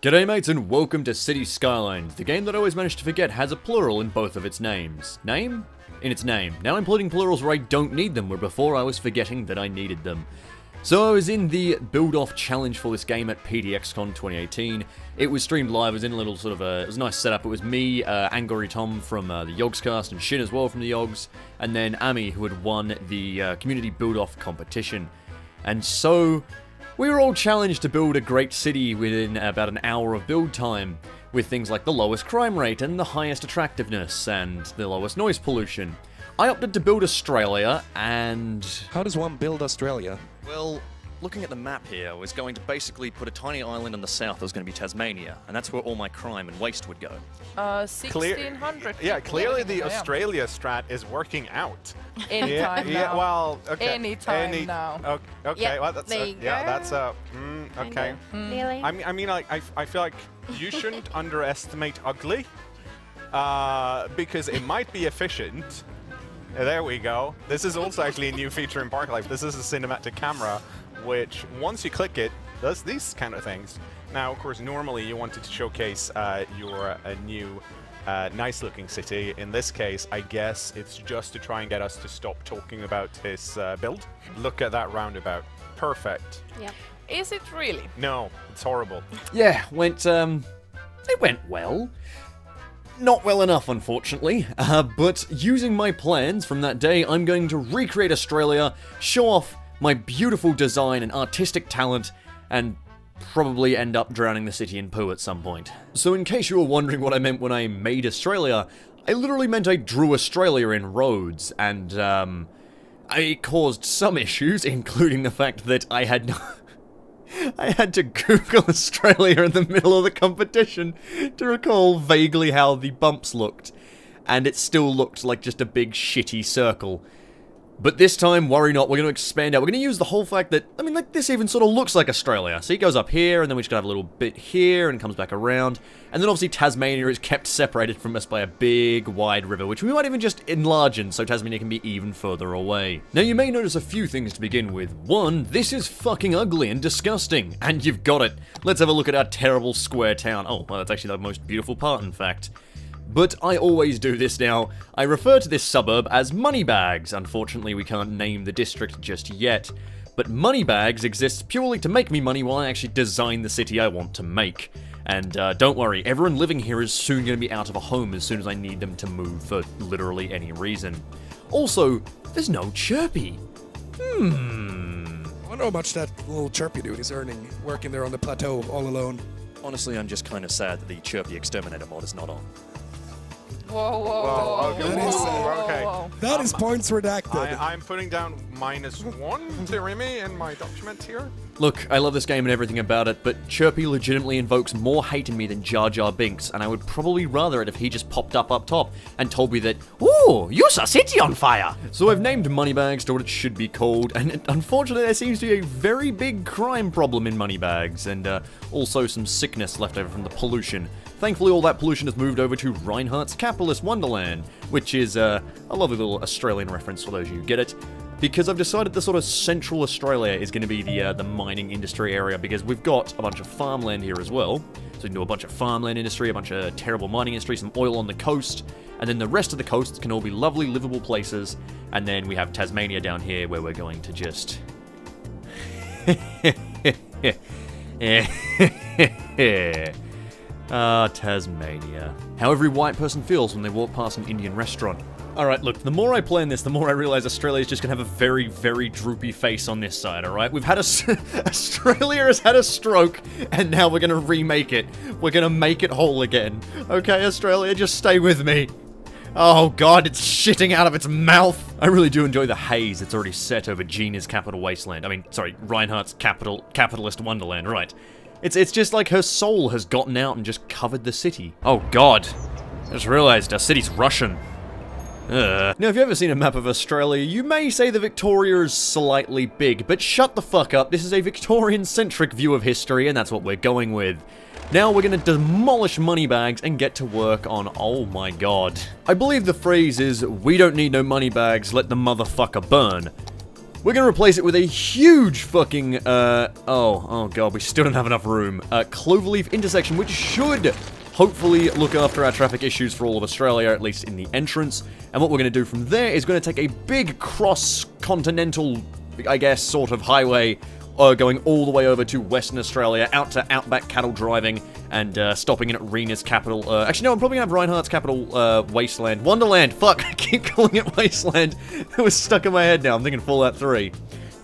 G'day mates and welcome to City Skylines, the game that I always manage to forget has a plural in both of its names. Name? In its name. Now I'm putting plurals where I don't need them, where before I was forgetting that I needed them. So I was in the build-off challenge for this game at PDXCon 2018. It was streamed live, it was in a little sort of it was a nice setup. It was me, Angry Tom from the Yogscast, and Shin as well from the Yogs, and then Ami, who had won the community build-off competition. And so we were all challenged to build a great city within about an hour of build time, with things like the lowest crime rate and the highest attractiveness and the lowest noise pollution. I opted to build Australia, and how does one build Australia? Well, looking at the map here, I was going to basically put a tiny island in the south that was going to be Tasmania, and that's where all my crime and waste would go. 1,600. Yeah, clearly the Australia strat is working out. Anytime now. Yeah, well, okay. Anytime now. Okay, yep, well, that's there you yeah, go. that's okay. Really? I mean, I feel like you shouldn't underestimate ugly, because it might be efficient. There we go. This is also actually a new feature in Parklife. This is a cinematic camera, which once you click it, does these kind of things. Now, of course, normally you wanted to showcase your new, nice-looking city. In this case, I guess it's just to try and get us to stop talking about his build. Look at that roundabout. Perfect. Yep. Is it really? No, it's horrible. Yeah, it went well. Not well enough, unfortunately, but using my plans from that day, I'm going to recreate Australia, show off my beautiful design and artistic talent, and probably end up drowning the city in poo at some point. So in case you were wondering what I meant when I made Australia, I literally meant I drew Australia in roads, and it caused some issues, including the fact that I had to Google Australia in the middle of the competition to recall vaguely how the bumps looked, and it still looked like just a big shitty circle. But this time, worry not, we're going to expand out. We're going to use the whole fact that, I mean, like, this even sort of looks like Australia. See, it goes up here, and then we just got to have a little bit here, and comes back around. And then obviously Tasmania is kept separated from us by a big, wide river, which we might even just enlarge in, so Tasmania can be even further away. Now, you may notice a few things to begin with. One, this is fucking ugly and disgusting. And you've got it. Let's have a look at our terrible square town. Oh, well, that's actually the most beautiful part, in fact. But I always do this now. I refer to this suburb as Moneybags. Unfortunately, we can't name the district just yet. But Moneybags exists purely to make me money while I actually design the city I want to make. And don't worry, everyone living here is soon going to be out of a home as soon as I need them to move for literally any reason. Also, there's no Chirpy. I wonder how much that little Chirpy dude is earning working there on the plateau all alone. Honestly, I'm just kind of sad that the Chirpy Exterminator mod is not on. Whoa, okay. Whoa. That is points redacted. I'm putting down -1 to Rimmy in my document here. Look, I love this game and everything about it, but Chirpy legitimately invokes more hate in me than Jar Jar Binks, and I would probably rather it if he just popped up top and told me that, "Ooh, you set city on fire!" So I've named Moneybags to what it should be called, and unfortunately there seems to be a very big crime problem in Moneybags, and also some sickness left over from the pollution. Thankfully, all that pollution has moved over to Reinhardt's Capitalist Wonderland, which is a lovely little Australian reference for those of you who get it, because I've decided the sort of central Australia is going to be the mining industry area, because we've got a bunch of farmland here as well. So we can do a bunch of farmland industry, a bunch of terrible mining industry, some oil on the coast, and then the rest of the coasts can all be lovely, livable places, and then we have Tasmania down here where we're going to just... Tasmania. How every white person feels when they walk past an Indian restaurant. Alright, look, the more I plan this, the more I realize Australia's just gonna have a very, very droopy face on this side, alright? We've had Australia has had a stroke, and now we're gonna remake it. We're gonna make it whole again. Okay, Australia, just stay with me. Oh god, it's shitting out of its mouth! I really do enjoy the haze that's already set over Gina's capital wasteland. I mean, sorry, Reinhardt's capitalist wonderland, right. It's just like her soul has gotten out and just covered the city. Oh god. I just realized our city's Russian. Now, if you've ever seen a map of Australia, you may say the Victoria is slightly big, but shut the fuck up, this is a Victorian-centric view of history, and that's what we're going with. Now we're gonna demolish Moneybags and get to work on, oh my god. I believe the phrase is, "We don't need no Moneybags, let the motherfucker burn." we're gonna replace it with a huge fucking, oh god, we still don't have enough room. Cloverleaf intersection, which should hopefully look after our traffic issues for all of Australia, at least in the entrance. And what we're gonna do from there is gonna take a big cross-continental, I guess, sort of highway, going all the way over to Western Australia, out to Outback Cattle Driving, and stopping in at Rena's capital. Actually, no, I'm probably gonna have Reinhardt's capital, Wasteland. Wonderland! Fuck, I keep calling it Wasteland. It was stuck in my head now. I'm thinking Fallout 3.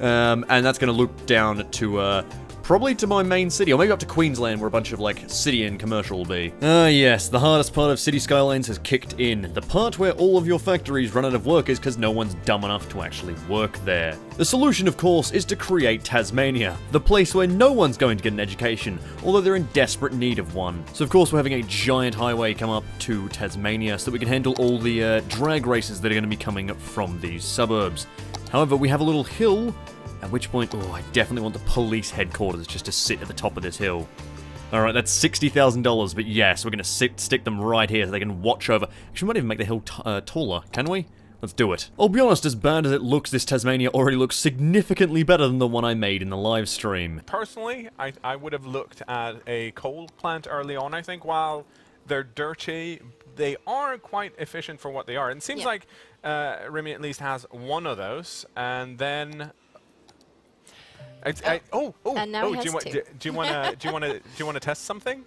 And that's gonna loop down to, probably to my main city, or maybe up to Queensland, where a bunch of, like, city and commercial will be. Ah, yes, the hardest part of City Skylines has kicked in. The part where all of your factories run out of workers because no one's dumb enough to actually work there. The solution, of course, is to create Tasmania, the place where no one's going to get an education, although they're in desperate need of one. So, of course, we're having a giant highway come up to Tasmania so that we can handle all the drag races that are going to be coming from these suburbs. However, we have a little hill. At which point, oh, I definitely want the police headquarters just to sit at the top of this hill. Alright, that's $60,000, but yes, we're going to stick them right here so they can watch over. Actually, we might even make the hill taller, can we? Let's do it. I'll be honest, as bad as it looks, this Tasmania already looks significantly better than the one I made in the live stream. Personally, I would have looked at a coal plant early on. I think while they're dirty, they are quite efficient for what they are. And it seems like Rimmy at least has one of those, and then... do you want to test something?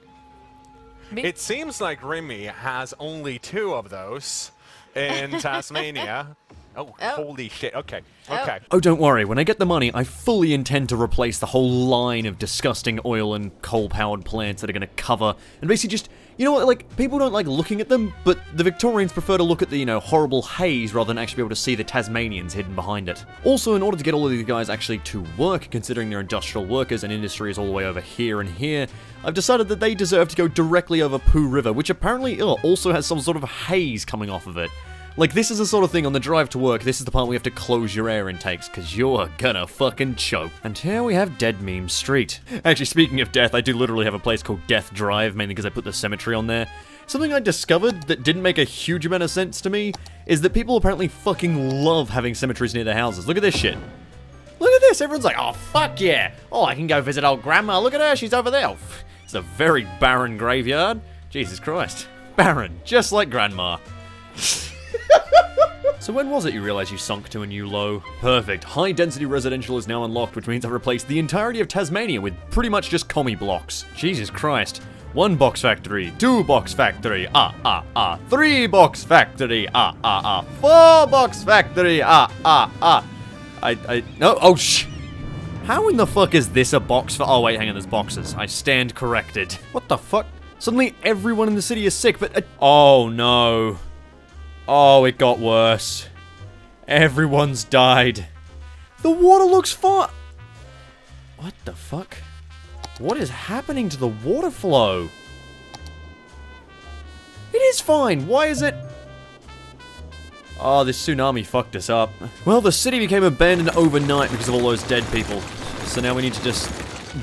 Me? It seems like Rimmy has only 2 of those in Tasmania. Oh, holy shit. Okay. Okay. Oh, don't worry. When I get the money, I fully intend to replace the whole line of disgusting oil and coal-powered plants that are going to cover, and basically just, you know what, like, people don't like looking at them, but the Victorians prefer to look at the, you know, horrible haze rather than actually be able to see the Tasmanians hidden behind it. Also, in order to get all of these guys actually to work, considering they're industrial workers and industry is all the way over here and here, I've decided that they deserve to go directly over Pooh River, which apparently also has some sort of haze coming off of it. Like, this is the sort of thing on the drive to work, this is the part where you have to close your air intakes, because you're gonna fucking choke. And here we have Dead Meme Street. Actually, speaking of death, I do literally have a place called Death Drive, mainly because I put the cemetery on there. Something I discovered that didn't make a huge amount of sense to me is that people apparently fucking love having cemeteries near their houses. Look at this shit. Look at this, everyone's like, oh, fuck yeah. Oh, I can go visit old grandma, look at her, she's over there. It's a very barren graveyard. Jesus Christ. Barren, just like grandma. So when was it you realized you sunk to a new low? Perfect. High-density residential is now unlocked, which means I've replaced the entirety of Tasmania with pretty much just commie blocks. Jesus Christ. 1 box factory, 2 box factory, 3 box factory, 4 box factory, no, oh sh... How in the fuck is this a box for- oh wait, hang on, there's boxes. I stand corrected. What the fuck? Suddenly everyone in the city is sick, but- oh no. Oh, it got worse. Everyone's died. The water looks fine. What the fuck? What is happening to the water flow? It is fine. Why is it... oh, this tsunami fucked us up. Well, the city became abandoned overnight because of all those dead people. So now we need to just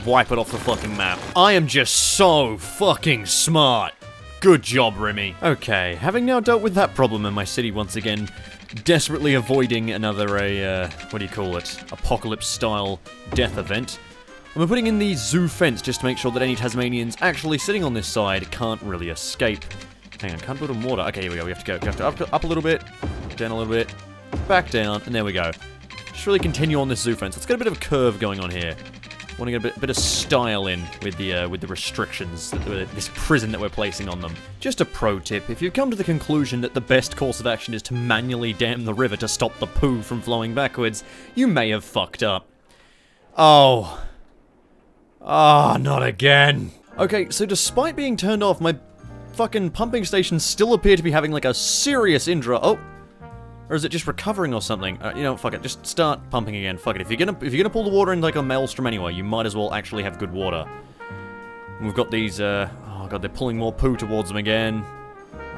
wipe it off the fucking map. I am just so fucking smart. Good job, Rimmy. Okay, having now dealt with that problem in my city once again, desperately avoiding another, what do you call it? Apocalypse-style death event, I'm putting in the zoo fence just to make sure that any Tasmanians actually sitting on this side can't really escape. Hang on, can't build in water. Okay, here we go. We have to go up a little bit, down a little bit, back down, and there we go. Just really continue on this zoo fence. Let's get a bit of a curve going on here. Want to get a bit of style in with the restrictions, this prison that we're placing on them. Just a pro tip, if you've come to the conclusion that the best course of action is to manually dam the river to stop the poo from flowing backwards, you may have fucked up. Oh. Ah, oh, not again. Okay, so despite being turned off, my fucking pumping stations still appear to be having like a serious intro. Oh. Or is it just recovering or something? You know, fuck it. Just start pumping again. Fuck it. If you're gonna pull the water in like a maelstrom anyway, you might as well actually have good water. And we've got these. Oh god, they're pulling more poo towards them again.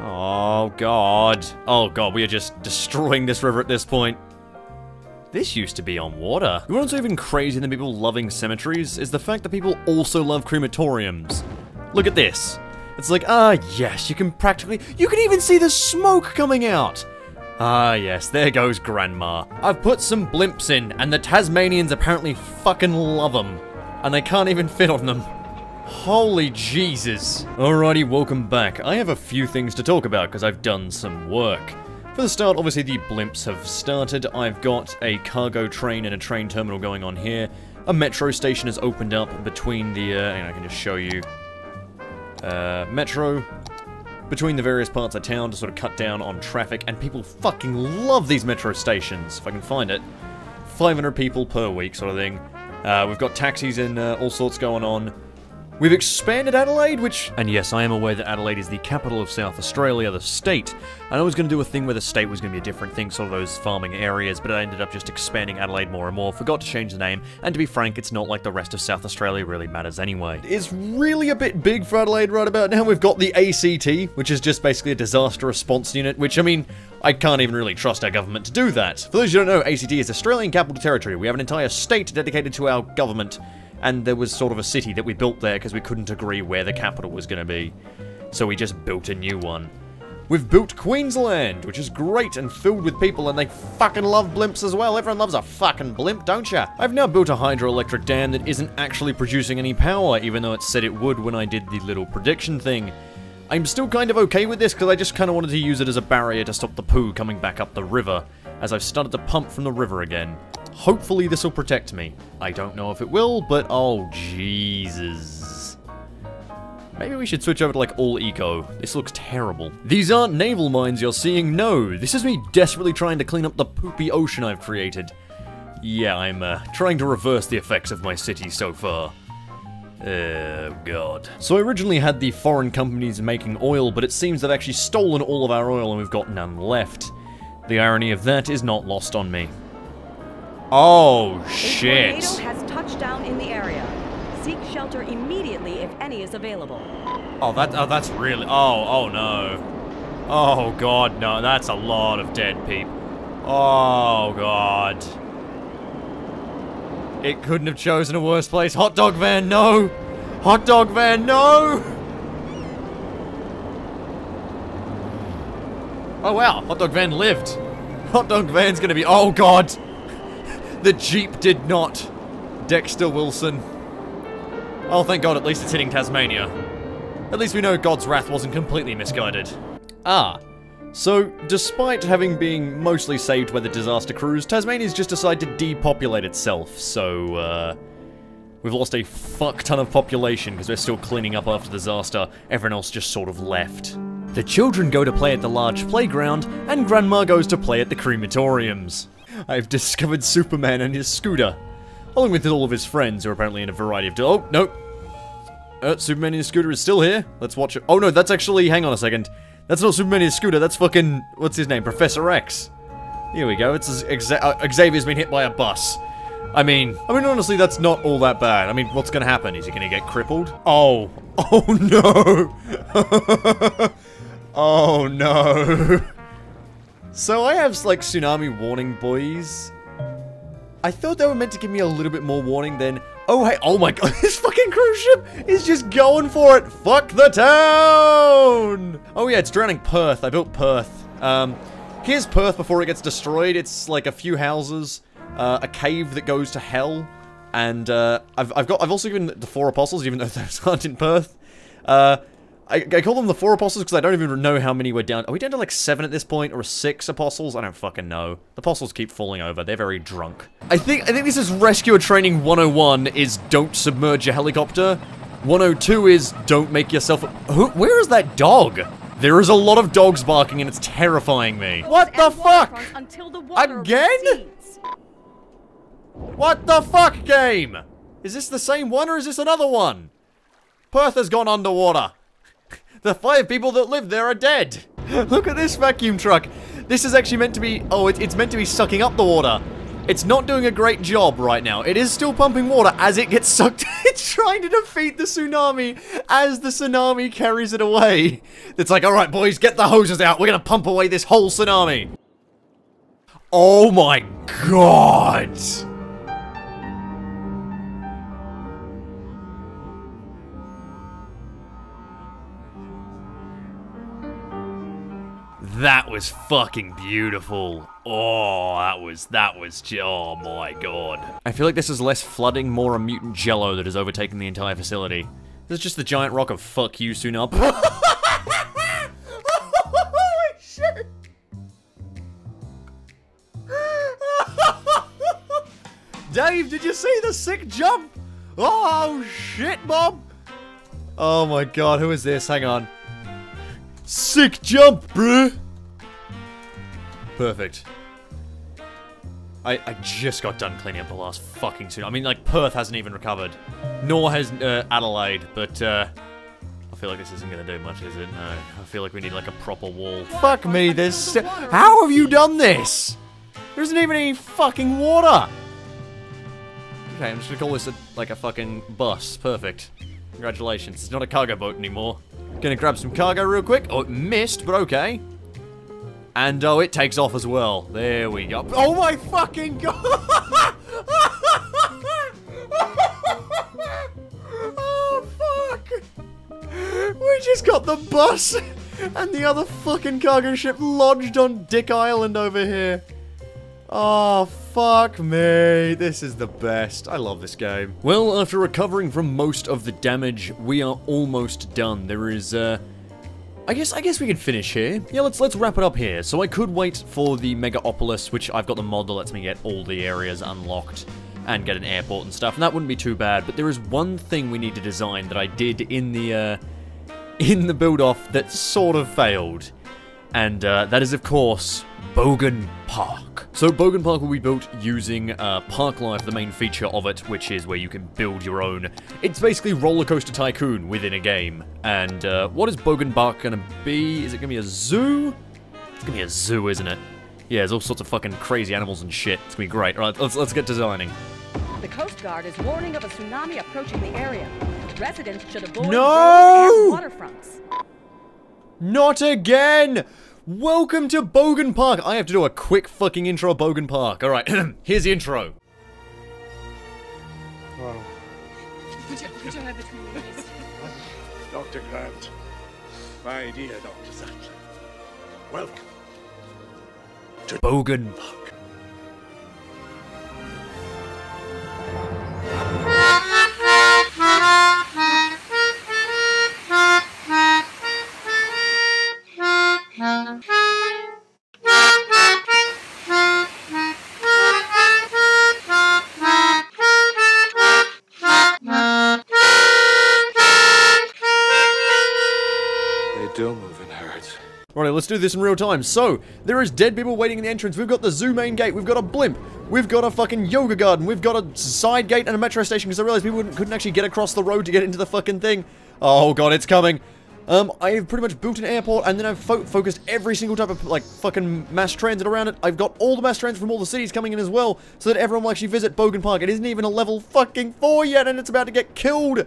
Oh god. Oh god, we are just destroying this river at this point. This used to be on water. You know what's even crazier than people loving cemeteries is the fact that people also love crematoriums. Look at this. It's like, yes, you can even see the smoke coming out. Ah, yes, there goes Grandma. I've put some blimps in, and the Tasmanians apparently fucking love them. And they can't even fit on them. Holy Jesus. Alrighty, welcome back. I have a few things to talk about, because I've done some work. For the start, obviously the blimps have started. I've got a cargo train and a train terminal going on here. A metro station has opened up between the, and I can just show you, metro, between the various parts of town to sort of cut down on traffic, and people fucking love these metro stations, if I can find it. 500 people per week sort of thing. We've got taxis and all sorts going on. We've expanded Adelaide, which... And yes, I am aware that Adelaide is the capital of South Australia, the state. And I was going to do a thing where the state was going to be a different thing, sort of those farming areas, but I ended up just expanding Adelaide more and more, forgot to change the name, and to be frank, it's not like the rest of South Australia really matters anyway. It's really a bit big for Adelaide right about now. We've got the ACT, which is just basically a disaster response unit, which, I mean, I can't even really trust our government to do that. For those who don't know, ACT is Australian Capital Territory. We have an entire state dedicated to our government, and there was sort of a city that we built there because we couldn't agree where the capital was going to be. So we just built a new one. We've built Queensland, which is great and filled with people, and they fucking love blimps as well. Everyone loves a fucking blimp, don't ya? I've now built a hydroelectric dam that isn't actually producing any power, even though it said it would when I did the little prediction thing. I'm still kind of okay with this because I just kind of wanted to use it as a barrier to stop the poo coming back up the river, as I've started to pump from the river again. Hopefully this will protect me. I don't know if it will, but oh Jesus. Maybe we should switch over to like all eco. This looks terrible. These aren't naval mines you're seeing, no. This is me desperately trying to clean up the poopy ocean I've created. Yeah, I'm trying to reverse the effects of my city so far. Oh god. So I originally had the foreign companies making oil, but it seems they've actually stolen all of our oil and we've got none left. The irony of that is not lost on me. Oh, shit. A tornado has touched down in the area. Seek shelter immediately if any is available. Oh, that's really... Oh no. Oh, God, no. That's a lot of dead people. Oh, God. It couldn't have chosen a worse place. Hot dog van, no! Hot dog van, no! Oh, wow. Hot dog van lived. Hot dog van's gonna be... Oh, God. The Jeep did not. Dexter Wilson. Oh, thank God, at least it's hitting Tasmania. At least we know God's wrath wasn't completely misguided. Ah. So, despite having been mostly saved by the disaster crews, Tasmania's just decided to depopulate itself, so, we've lost a fuck ton of population because we're still cleaning up after the disaster. Everyone else just sort of left. The children go to play at the large playground, and Grandma goes to play at the crematoriums. I've discovered Superman and his scooter, along with all of his friends who are apparently in a variety of... Oh, no. Superman and his scooter is still here. Let's watch it. Oh, no, that's actually... Hang on a second. That's not Superman and his scooter. That's fucking... What's his name? Professor X. Here we go. It's Xavier's been hit by a bus. I mean, honestly, that's not all that bad. I mean, what's gonna happen? Is he gonna get crippled? Oh. Oh, no. Oh, no. So I have, like, tsunami warning buoys. I thought they were meant to give me a little bit more warning than... Oh, hey, oh my god, this fucking cruise ship is just going for it. Fuck the town! Oh yeah, it's drowning Perth. I built Perth. Here's Perth before it gets destroyed. It's like a few houses, a cave that goes to hell, and I've also given the 4 apostles, even though those aren't in Perth. I call them the 4 apostles because I don't even know how many we're down. Are we down to like 7 at this point, or 6 apostles? I don't fucking know. The apostles keep falling over. They're very drunk. I think this is Rescuer Training 101 is don't submerge your helicopter. 102 is don't make yourself... Where is that dog? There is a lot of dogs barking and it's terrifying me. What the fuck? Again? What the fuck, game? Is this the same one or is this another one? Perth has gone underwater. The 5 people that live there are dead. Look at this vacuum truck. This is actually meant to be... Oh, it's meant to be sucking up the water. It's not doing a great job right now. It is still pumping water as it gets sucked. It's trying to defeat the tsunami as the tsunami carries it away. It's like, alright boys, get the hoses out. We're gonna pump away this whole tsunami. Oh my god. That was fucking beautiful. Oh, oh my god. I feel like this is less flooding, more a mutant jello that has overtaken the entire facility. This is just the giant rock of fuck you soon up. Holy shit! Dave, did you see the sick jump? Oh shit, Bob! Oh my god, who is this? Hang on. Sick jump, bruh! Perfect. I just got done cleaning up the last fucking tsunami. I mean, like, Perth hasn't even recovered. Nor has Adelaide, but I feel like this isn't gonna do much, is it? No. I feel like we need, like, a proper wall. Fuck me, there's... How have you done this? There isn't even any fucking water! Okay, I'm just gonna call this, like, a fucking bus. Perfect. Congratulations. It's not a cargo boat anymore. Gonna grab some cargo real quick. Oh, it missed, but okay. And, oh, it takes off as well. There we go. Oh my fucking god! Oh, fuck! We just got the bus and the other fucking cargo ship lodged on Dick Island over here. Oh, fuck me. This is the best. I love this game. Well, after recovering from most of the damage, we are almost done. There is, I guess we can finish here. Yeah, let's wrap it up here. So I could wait for the Megaopolis, which I've got the mod that lets me get all the areas unlocked and get an airport and stuff, and that wouldn't be too bad. But there is one thing we need to design that I did in the build-off that sort of failed. And that is, of course, Bogan Park. So Bogan Park will be built using Parklife, the main feature of it, which is where you can build your own. It's basically Roller Coaster Tycoon within a game. And what is Bogan Park gonna be? Is it gonna be a zoo? It's gonna be a zoo, isn't it? Yeah, there's all sorts of fucking crazy animals and shit. It's gonna be great. All right, let's get designing. The Coast Guard is warning of a tsunami approaching the area. Residents should avoid No! roads and waterfronts. Not again! Welcome to Bogan Park! I have to do a quick fucking intro of Bogan Park. Alright, here's the intro. Wow. Put your head between your knees. Dr. Grant, my dear Dr. Sattler, welcome to Bogan Park. Alright, let's do this in real time. So, there is dead people waiting in the entrance. We've got the zoo main gate. We've got a blimp. We've got a fucking yoga garden. We've got a side gate and a metro station because I realized people couldn't actually get across the road to get into the fucking thing. Oh god, it's coming. I've pretty much built an airport and then I've focused every single type of, like, fucking mass transit around it. I've got all the mass transit from all the cities coming in as well so that everyone will actually visit Bogan Park. It isn't even a level fucking 4 yet and it's about to get killed.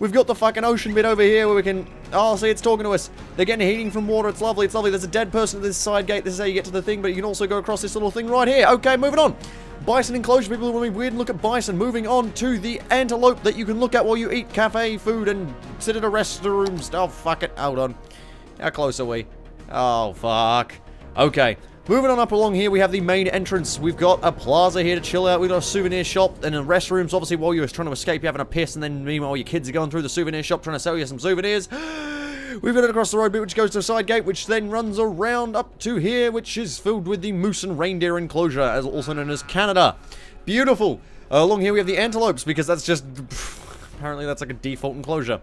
We've got the fucking ocean bit over here where we can... Oh, see, it's talking to us. They're getting heating from water. It's lovely. It's lovely. There's a dead person at this side gate. This is how you get to the thing, but you can also go across this little thing right here. Okay, moving on. Bison enclosure. People want to be weird and look at bison. Moving on to the antelope that you can look at while you eat cafe food and sit at a restroom. Oh, fuck it. Hold on. How close are we? Oh, fuck. Okay. Moving on up along here, we have the main entrance. We've got a plaza here to chill out. We've got a souvenir shop and a restrooms. Obviously, while you're trying to escape, you're having a piss, and then meanwhile, your kids are going through the souvenir shop trying to sell you some souvenirs. We've got it across the road bit, which goes to a side gate, which then runs around up to here, which is filled with the moose and reindeer enclosure, as also known as Canada. Beautiful. Along here, we have the antelopes, because that's just... apparently, that's like a default enclosure.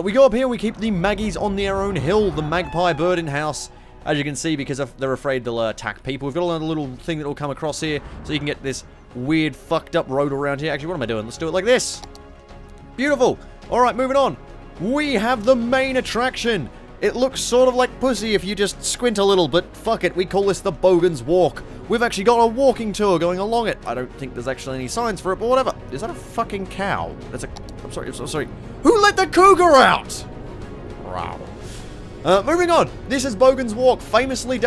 We go up here, we keep the Maggies on their own hill, the magpie bird in house. As you can see, because they're afraid they'll attack people. We've got another little thing that will come across here, so you can get this weird, fucked up road around here. Actually, what am I doing? Let's do it like this. Beautiful. Alright, moving on. We have the main attraction. It looks sort of like pussy if you just squint a little, but fuck it. We call this the Bogans Walk. We've actually got a walking tour going along it. I don't think there's actually any signs for it, but whatever. Is that a fucking cow? That's a... I'm sorry. Who let the cougar out? Wow. Moving on, this is Bogans Walk, famously made,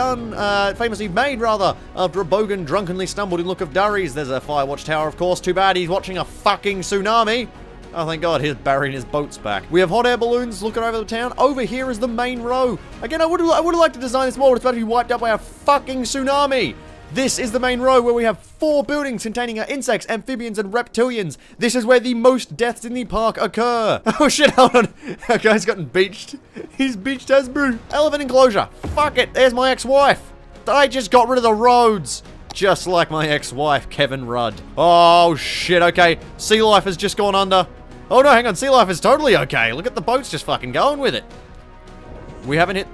after a Bogan drunkenly stumbled in Look of Durries. There's a fire watch tower, of course. Too bad he's watching a fucking tsunami. Oh, thank God, he's burying his boats back. We have hot air balloons looking over the town. Over here is the main row. Again, I would have liked to design this more, but it's about to be wiped out by a fucking tsunami. This is the main row where we have 4 buildings containing insects, amphibians, and reptilians. This is where the most deaths in the park occur. Oh shit, hold on. That guy's gotten beached. He's beached Hasbro. Elephant enclosure. Fuck it, there's my ex-wife. I just got rid of the roads. Just like my ex-wife, Kevin Rudd. Oh shit, okay. Sea life has just gone under. Oh no, hang on, sea life is totally okay. Look at the boats just fucking going with it. We haven't hit...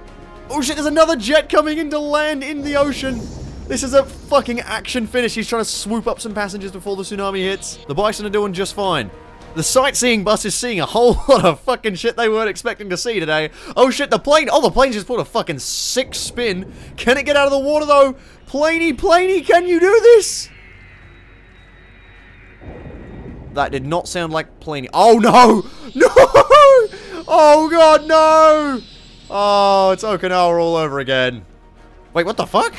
Oh shit, there's another jet coming into land in the ocean. This is a fucking action finish. He's trying to swoop up some passengers before the tsunami hits. The bison are doing just fine. The sightseeing bus is seeing a whole lot of fucking shit they weren't expecting to see today. Oh shit, the plane... Oh, the plane just pulled a fucking sick spin. Can it get out of the water though? Planey, can you do this? That did not sound like Planey. Oh no! No! Oh god, no! Oh, it's Okinawa all over again. Wait, what the fuck?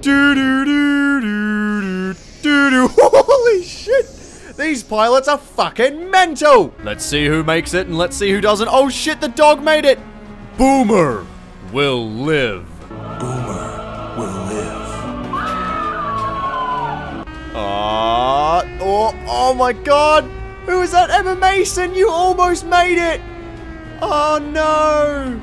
Do-do-do-do-do-do-do. Holy shit! These pilots are fucking mental! Let's see who makes it and let's see who doesn't. Oh shit, the dog made it! Boomer will live. Boomer will live. Oh my god! Who is that? Emma Mason! You almost made it! Oh no!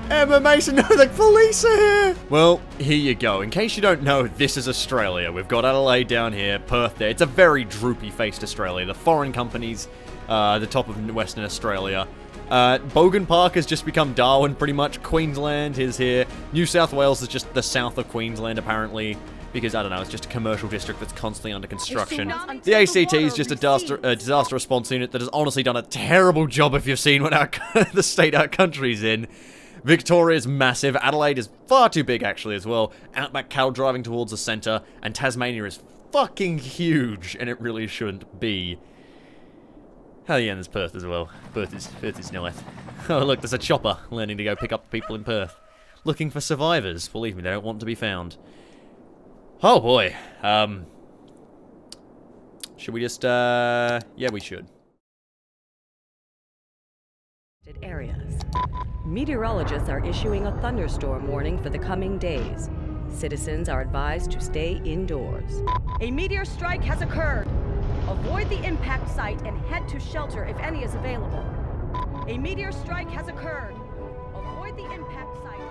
Emma Mason, no, the police are here! Well, here you go. In case you don't know, this is Australia. We've got Adelaide down here, Perth there. It's a very droopy-faced Australia. The foreign companies, the top of Western Australia. Bogan Park has just become Darwin, pretty much. Queensland is here. New South Wales is just the south of Queensland, apparently. Because, I don't know, it's just a commercial district that's constantly under construction. The ACT is just a disaster response unit that has honestly done a terrible job if you've seen what the state our country's in. Victoria's massive. Adelaide is far too big, actually, as well. Outback cattle driving towards the centre. And Tasmania is fucking huge, and it really shouldn't be. Hell yeah, and there's Perth as well. Perth is north. Oh, look, there's a chopper learning to go pick up people in Perth. Looking for survivors. Believe me, they don't want to be found. Oh boy. Should we just, yeah, we should. Areas. Meteorologists are issuing a thunderstorm warning for the coming days. Citizens are advised to stay indoors. A meteor strike has occurred. Avoid the impact site and head to shelter if any is available. A meteor strike has occurred. Avoid the impact site.